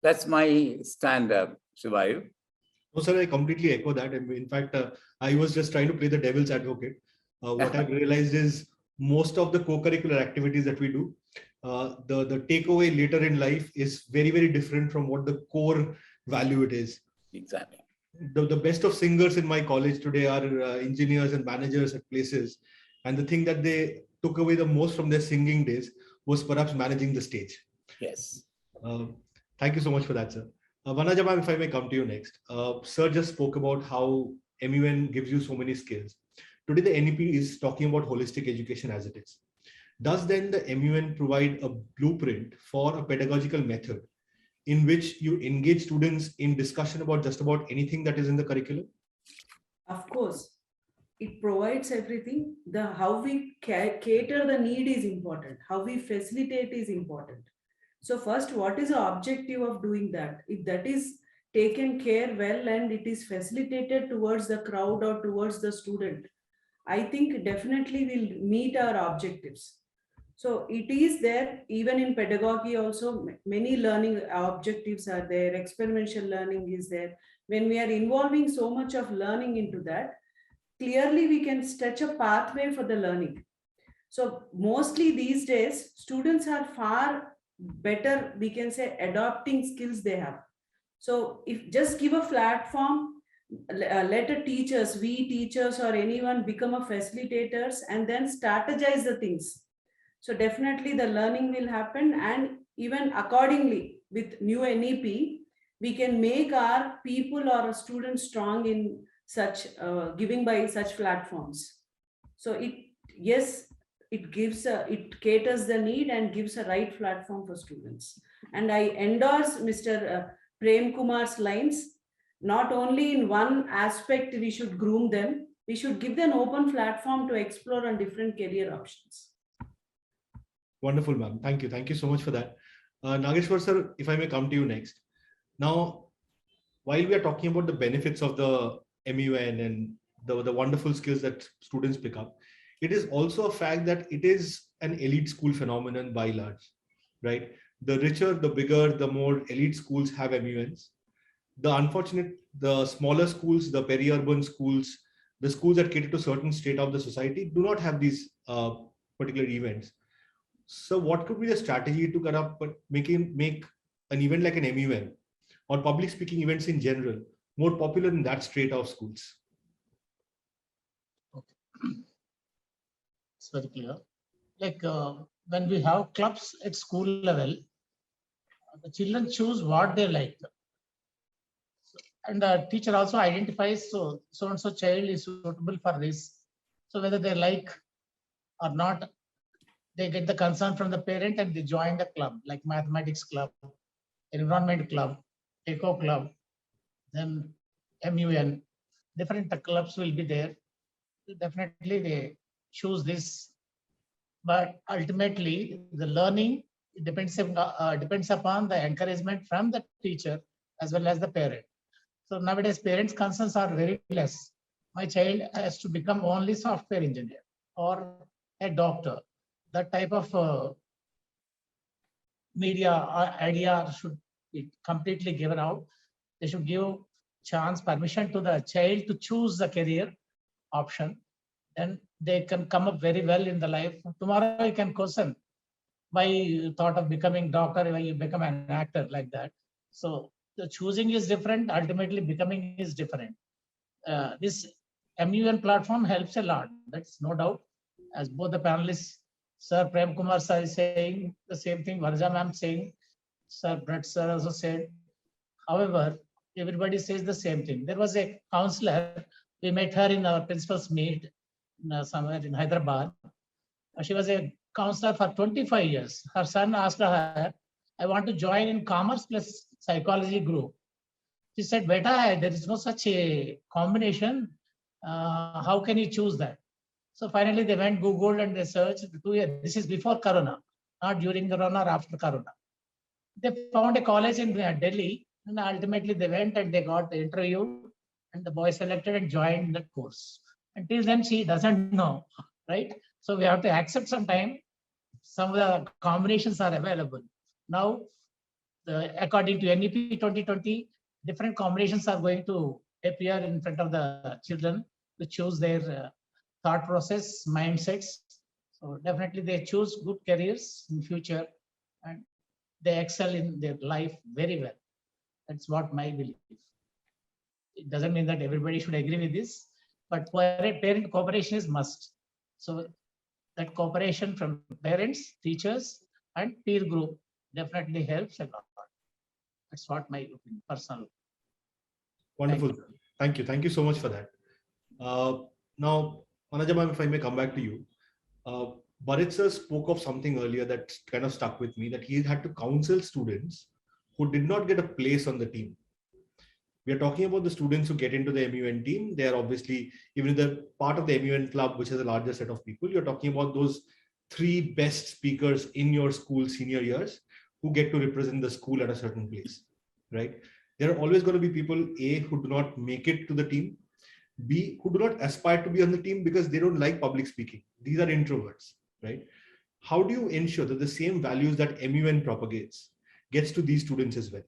[SPEAKER 5] That's my stand-up, Shivayu.
[SPEAKER 1] No, sir, I completely echo that. And in fact, I was just trying to play the devil's advocate. What I've realized is most of the co-curricular activities that we do, the takeaway later in life is very, very different from what the core value it is.
[SPEAKER 5] Exactly.
[SPEAKER 1] The best of singers in my college today are engineers and managers at places. And the thing that they took away the most from their singing days was perhaps managing the stage.
[SPEAKER 5] Yes.
[SPEAKER 1] Thank you so much for that, sir. Vanaja ma'am, if I may come to you next. Sir just spoke about how MUN gives you so many skills. Today, the NEP is talking about holistic education as it is. Does then the MUN provide a blueprint for a pedagogical method in which you engage students in discussion about just about anything that is in the curriculum?
[SPEAKER 6] Of course, it provides everything. How we cater the need is important. How we facilitate is important. So first, what is the objective of doing that? If that is taken care well and it is facilitated towards the crowd or towards the student, I think definitely we'll meet our objectives. So it is there, even in pedagogy also, many learning objectives are there, experiential learning is there. When we are involving so much of learning into that, clearly we can stretch a pathway for the learning. So mostly these days, students are far better, we can say, adopting skills they have. So if just give a platform, let a teachers, we teachers or anyone become a facilitators and then strategize the things. So definitely the learning will happen, and even accordingly with new NEP, we can make our people or our students strong in such giving by such platforms. So it gives it caters the need and gives a right platform for students. And I endorse Mr. Premkumar's lines. Not only in one aspect we should groom them, we should give them an open platform to explore on different career options.
[SPEAKER 1] Wonderful, ma'am. Thank you. Thank you so much for that. Nageswara sir, if I may come to you next. Now, while we are talking about the benefits of the MUN and the wonderful skills that students pick up, it is also a fact that it is an elite school phenomenon by large, right? The richer, the bigger, the more elite schools have MUNs. The smaller schools, the peri-urban schools, the schools that cater to certain strata of the society do not have these particular events. So what could be the strategy to kind of make an event like an MUN or public speaking events in general more popular in that strata of schools?
[SPEAKER 4] Okay. It's very clear. Like when we have clubs at school level, the children choose what they like. And the teacher also identifies so-and-so child is suitable for this. So whether they like or not, they get the consent from the parent and they join the club, like mathematics club, environment club, eco club, then MUN. Different clubs will be there. Definitely they choose this. But ultimately, the learning It depends upon the encouragement from the teacher as well as the parent. So nowadays, parents' concerns are very less. My child has to become only software engineer or a doctor. That type of media idea should be completely given out. They should give chance, permission to the child to choose the career option. Then they can come up very well in the life. Tomorrow you can question why you thought of becoming doctor, why you become an actor like that. So the choosing is different. Ultimately, becoming is different. This MUN platform helps a lot. That's no doubt. As both the panelists, Sir Premkumar sir is saying the same thing. Vanaja ma'am saying, Sir Brett sir also said. However, everybody says the same thing. There was a counselor. We met her in our principal's meet somewhere in Hyderabad. She was a counselor for 25 years. Her son asked her, I want to join in commerce plus psychology group. She said, Beta, there is no such a combination. How can you choose that? So finally they went Google and they searched 2 years. This is before Corona, not during Corona or after Corona. They found a college in Delhi and ultimately they went and they got the interview and the boy selected and joined that course. Until then, she doesn't know, right? So we have to accept some time. Some of the combinations are available. Now, according to NEP 2020, different combinations are going to appear in front of the children to choose their thought process, mindsets. So definitely they choose good careers in future and they excel in their life very well. That's what my belief is. It doesn't mean that everybody should agree with this, but parent cooperation is must. So that cooperation from parents, teachers, and peer group definitely helps a lot. That's what my opinion, personal.
[SPEAKER 1] Wonderful. Thank you. Thank you so much for that. Now, Vanaja ma'am, if I may come back to you. Barrett sir spoke of something earlier that kind of stuck with me, that he had to counsel students who did not get a place on the team. We are talking about the students who get into the MUN team. They are obviously, even if they're part of the MUN club, which has a larger set of people, you're talking about those 3 best speakers in your school senior years who get to represent the school at a certain place, right? There are always going to be people, A, who do not make it to the team, B, who do not aspire to be on the team because they don't like public speaking. These are introverts, right? How do you ensure that the same values that MUN propagates gets to these students as well?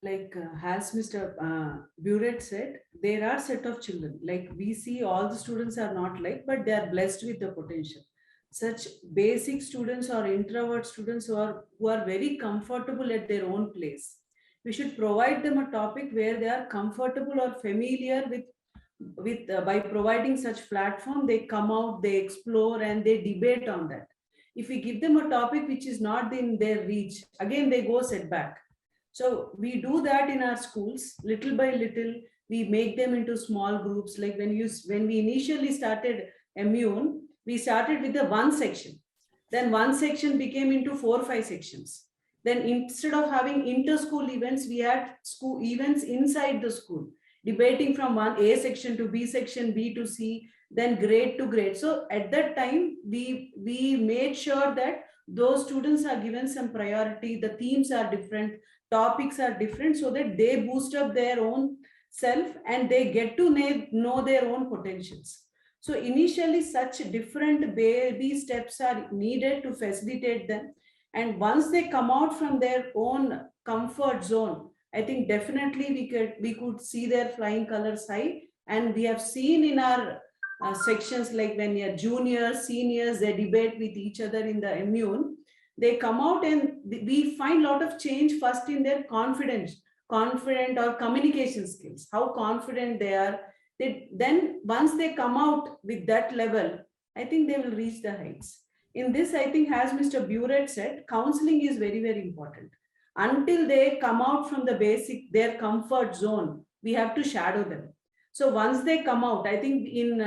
[SPEAKER 6] Like as Mr. Burrett said, there are set of children, like we see all the students are not like, but they are blessed with the potential. Such basic students or introvert students who are very comfortable at their own place. We should provide them a topic where they are comfortable or familiar with by providing such platform, they come out, they explore and they debate on that. If we give them a topic which is not in their reach, again they go setback. So we do that in our schools, little by little. We make them into small groups. Like when we initially started MUN, we started with the one section. Then one section became into 4 or 5 sections. Then instead of having inter-school events, we had school events inside the school, debating from one A section to B section, B to C, then grade to grade. So at that time, we made sure that those students are given some priority. The themes are different, topics are different, so that they boost up their own self and they get to know their own potentials. So initially such different baby steps are needed to facilitate them. And once they come out from their own comfort zone, I think definitely we could see their flying colors high. And we have seen in our sections, like when you're juniors, seniors, they debate with each other in the MUN, they come out and we find a lot of change first in their confident or communication skills, how confident they are. Then once they come out with that level, I think they will reach the heights. In this, I think, as Mr. Burrett said, counseling is very, very important. Until they come out from their comfort zone, we have to shadow them. So once they come out, I think in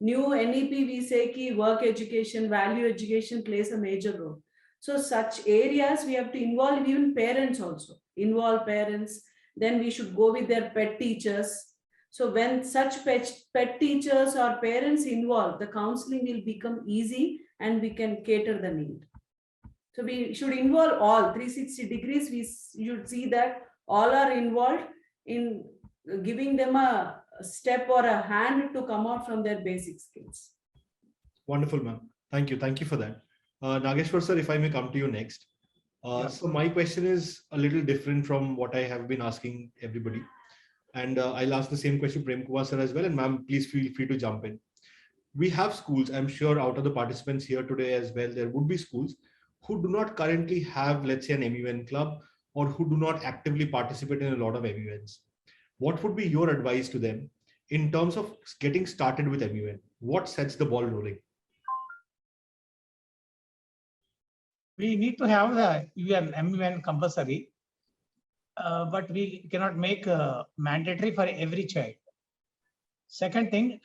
[SPEAKER 6] new NEP, we say ki work education, value education plays a major role. So such areas, we have to involve even parents also, involve parents. Then we should go with their pet teachers. So when such pet teachers or parents involved, the counseling will become easy and we can cater the need. So we should involve all 360 degrees. We should see that all are involved in giving them a step or a hand to come out from their basic skills.
[SPEAKER 1] Wonderful, ma'am. Thank you. Thank you for that. Nageshwar sir, if I may come to you next. So my question is a little different from what I have been asking everybody. And I'll ask the same question to Premkumar sir as well. And ma'am, please feel free to jump in. We have schools, I'm sure out of the participants here today as well, there would be schools who do not currently have, let's say, an MUN club, or who do not actively participate in a lot of MUNs. What would be your advice to them in terms of getting started with MUN? What sets the ball rolling?
[SPEAKER 4] We need to have the MUN compulsory, but we cannot make mandatory for every child. Second thing,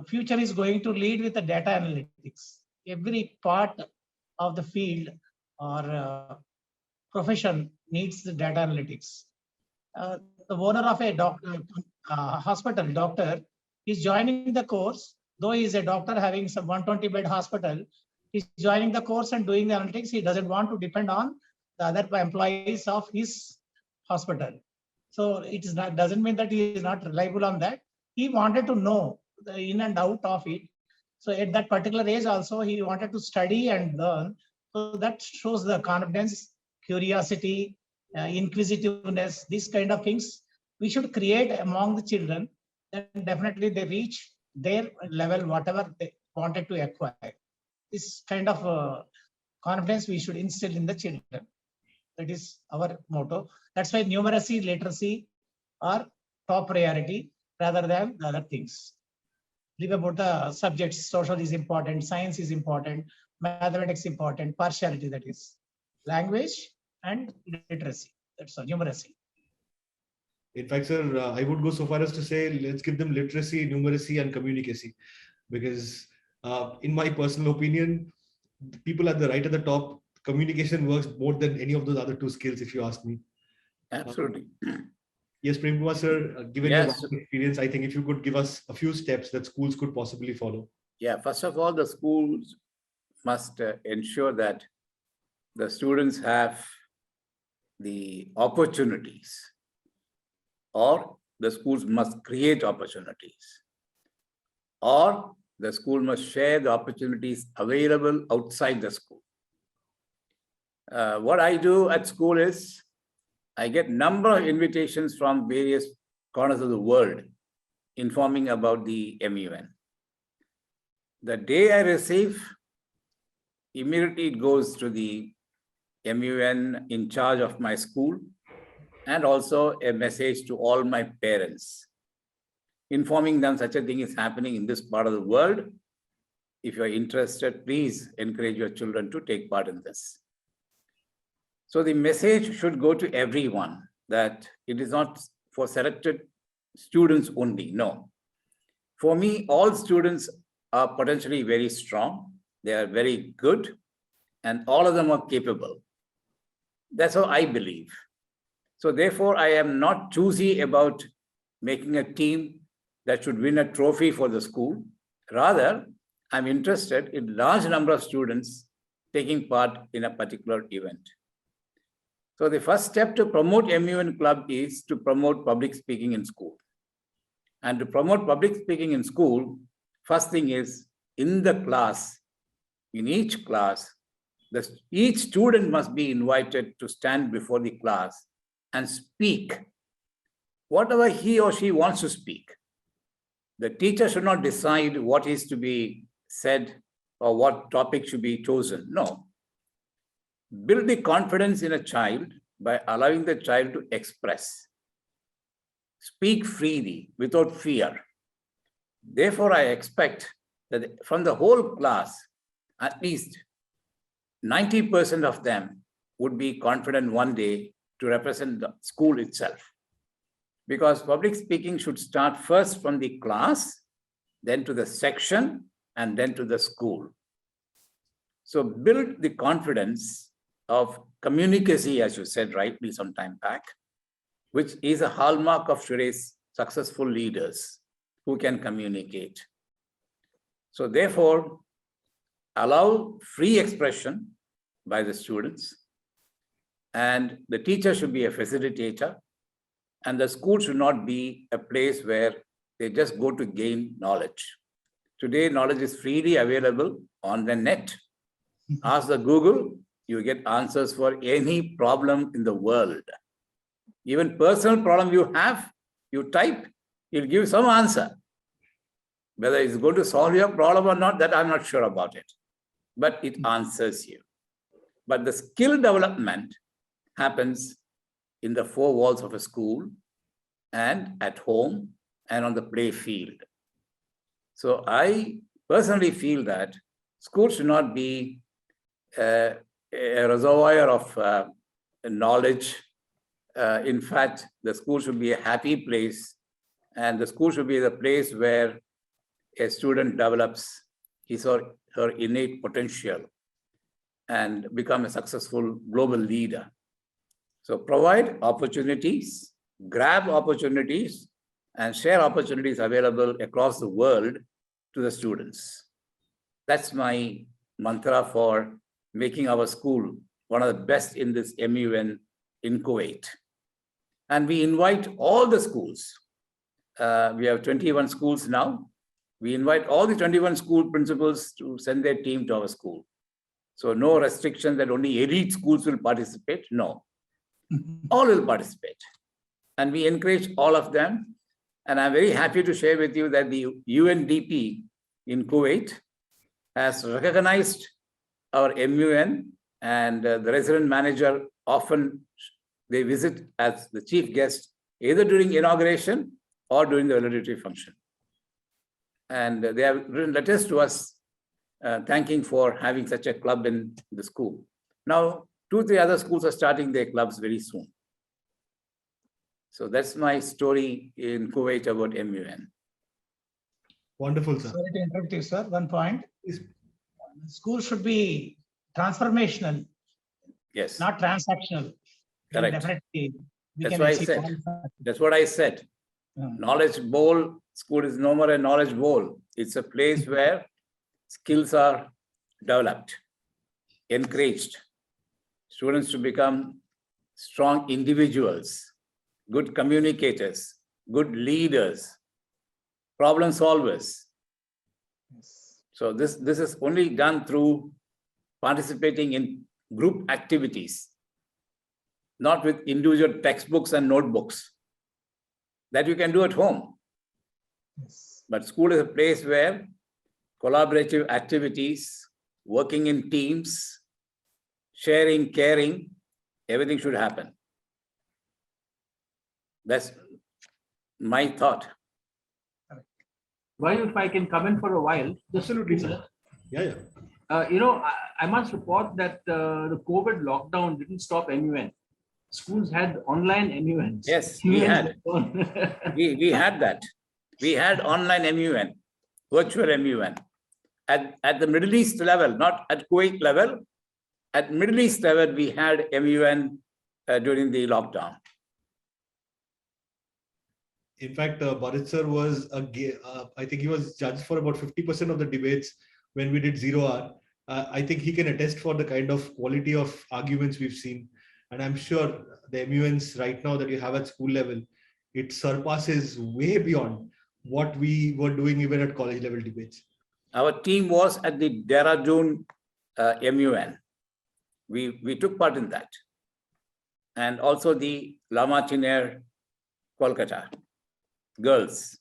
[SPEAKER 4] future is going to lead with the data analytics. Every part of the field or profession needs the data analytics. The owner of a hospital doctor is joining the course, though he is a doctor having some 120-bed hospital. He's joining the course and doing the analytics. He doesn't want to depend on the other employees of his hospital. So it is not, doesn't mean that he is not reliable on that. He wanted to know the in and out of it. So at that particular age also, he wanted to study and learn. So that shows the confidence, curiosity, inquisitiveness, these kind of things we should create among the children. Then definitely they reach their level, whatever they wanted to acquire. This kind of confidence we should instill in the children. That is our motto. That's why numeracy, literacy are top priority rather than the other things. Leave about the subjects. Social is important, science is important, mathematics important, partiality, that is language and literacy. That's all, numeracy.
[SPEAKER 1] In fact, sir, I would go so far as to say, let's give them literacy, numeracy, and communicacy, because in my personal opinion, the people at the right at the top, communication works more than any of those other two skills, if you ask me.
[SPEAKER 5] Absolutely.
[SPEAKER 1] Yes, Premkumar sir, given
[SPEAKER 5] Yes.
[SPEAKER 1] your experience, I think if you could give us a few steps that schools could possibly follow.
[SPEAKER 5] Yeah, first of all, the schools must ensure that the students have the opportunities, or the schools must create opportunities, or the school must share the opportunities available outside the school. What I do at school is I get number of invitations from various corners of the world informing about the MUN. The day I receive, immediately it goes to the MUN in charge of my school, and also a message to all my parents, informing them such a thing is happening in this part of the world. If you're interested, please encourage your children to take part in this. So the message should go to everyone that it is not for selected students only. No. For me, all students are potentially very strong. They are very good, and all of them are capable. That's how I believe. So therefore, I am not choosy about making a team that should win a trophy for the school. Rather, I'm interested in large number of students taking part in a particular event. So the first step to promote MUN club is to promote public speaking in school. And to promote public speaking in school, first thing is in the class, in each class, each student must be invited to stand before the class and speak whatever he or she wants to speak. The teacher should not decide what is to be said or what topic should be chosen. No. Build the confidence in a child by allowing the child to express. Speak freely without fear. Therefore, I expect that from the whole class, at least 90% of them would be confident one day to represent the school itself. Because public speaking should start first from the class, then to the section, and then to the school. So build the confidence of communicacy, as you said rightly some time back, which is a hallmark of today's successful leaders who can communicate. So therefore, allow free expression by the students. And the teacher should be a facilitator. And the school should not be a place where they just go to gain knowledge. Today, knowledge is freely available on the net. Ask the Google, you get answers for any problem in the world. Even personal problem you have, you type, it'll give some answer. Whether it's going to solve your problem or not, that I'm not sure about it. But it answers you. But the skill development happens in the four walls of a school and at home and on the play field. So I personally feel that school should not be a reservoir of knowledge. In fact, the school should be a happy place, and the school should be the place where a student develops his or her innate potential and become a successful global leader. So provide opportunities, grab opportunities, and share opportunities available across the world to the students. That's my mantra for making our school one of the best in this MUN in Kuwait. And we invite all the schools. We have 21 schools now. We invite all the 21 school principals to send their team to our school. So no restriction that only elite schools will participate. No, all will participate. And we encourage all of them. And I'm very happy to share with you that the UNDP in Kuwait has recognized our MUN, and the resident manager often they visit as the chief guest, either during inauguration or during the valedictory function. And they have written letters to us thanking for having such a club in the school. Now, 2-3 other schools are starting their clubs very soon. So that's my story in Kuwait about MUN.
[SPEAKER 1] Wonderful, sir.
[SPEAKER 4] Sorry to interrupt you, sir. One point.
[SPEAKER 1] Please.
[SPEAKER 4] School should be transformational,
[SPEAKER 5] Yes,
[SPEAKER 4] not transactional.
[SPEAKER 5] correct.
[SPEAKER 4] Definitely, we
[SPEAKER 5] That's
[SPEAKER 4] can
[SPEAKER 5] why I
[SPEAKER 4] achieve
[SPEAKER 5] said.
[SPEAKER 4] all.
[SPEAKER 5] That's what I said. Knowledge bowl, school is no more a knowledge bowl. It's a place where skills are developed, encouraged. Students to become strong individuals, good communicators, good leaders, problem solvers. So this is only done through participating in group activities, not with individual textbooks and notebooks. That you can do at home. But school is a place where collaborative activities, working in teams, sharing, caring, everything should happen. That's my thought.
[SPEAKER 2] Well, if I can come in for a while.
[SPEAKER 1] Absolutely, sir. Yeah.
[SPEAKER 2] I must report that the COVID lockdown didn't stop MUN. Schools had online MUNs.
[SPEAKER 5] Yes, we had. we had that. We had online MUN, virtual MUN. At the Middle East level, not at Kuwait level, at Middle East level, we had MUN during the lockdown.
[SPEAKER 1] In fact, Barrett sir was, I think he was judged for about 50% of the debates when we did 0 hour. I think he can attest for the kind of quality of arguments we've seen. And I'm sure the MUNs right now that you have at school level, it surpasses way beyond what we were doing even at college level debates.
[SPEAKER 5] Our team was at the Dehradun MUN. We took part in that. And also the Lama Chiner Kolkata girls.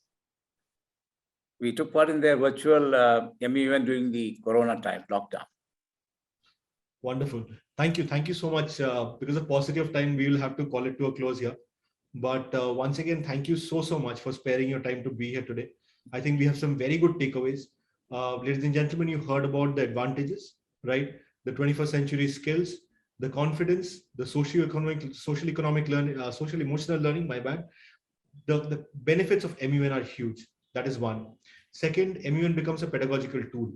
[SPEAKER 5] We took part in their virtual MUN during the Corona time, lockdown.
[SPEAKER 1] Wonderful. Thank you. Thank you so much. Because of paucity of time, we will have to call it to a close here. But once again, thank you so much for sparing your time to be here today. I think we have some very good takeaways. Ladies and gentlemen, you heard about the advantages, right? The 21st century skills, the confidence, the social economic learning, social emotional learning, my bad. The benefits of MUN are huge. That is one. Second, MUN becomes a pedagogical tool,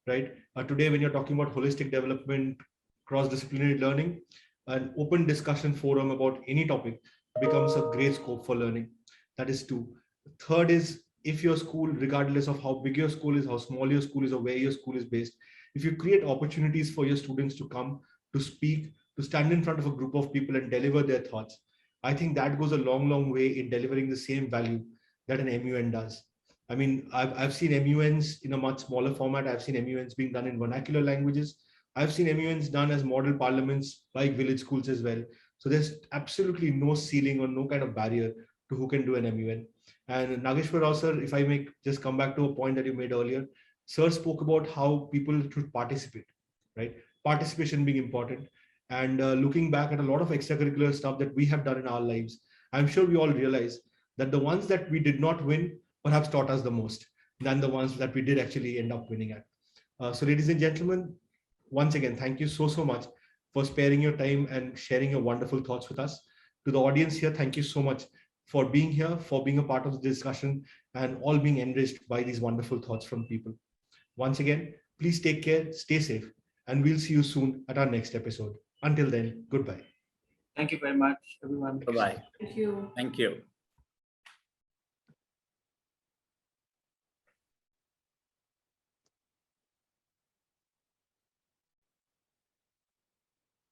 [SPEAKER 1] right? Today, when you're talking about holistic development, cross-disciplinary learning, an open discussion forum about any topic becomes a great scope for learning. That is two. Third is, if your school, regardless of how big your school is, how small your school is, or where your school is based, if you create opportunities for your students to come to speak, to stand in front of a group of people and deliver their thoughts. I think that goes a long, long way in delivering the same value that an MUN does. I mean, I've seen MUNs in a much smaller format. I've seen MUNs being done in vernacular languages. I've seen MUNs done as model parliaments like village schools as well. So there's absolutely no ceiling or no kind of barrier to who can do an MUN. And Nageswara sir, if I may just come back to a point that you made earlier, sir spoke about how people should participate, right? Participation being important. And looking back at a lot of extracurricular stuff that we have done in our lives, I'm sure we all realize that the ones that we did not win perhaps taught us the most than the ones that we did actually end up winning at. So ladies and gentlemen, once again, thank you so much for sparing your time and sharing your wonderful thoughts with us. To the audience here, thank you so much for being here, for being a part of the discussion, and all being enriched by these wonderful thoughts from people. Once again, please take care, stay safe, and we'll see you soon at our next episode. Until then, goodbye.
[SPEAKER 2] Thank you very much, everyone.
[SPEAKER 5] Bye-bye.
[SPEAKER 6] Thank you.
[SPEAKER 5] Thank you.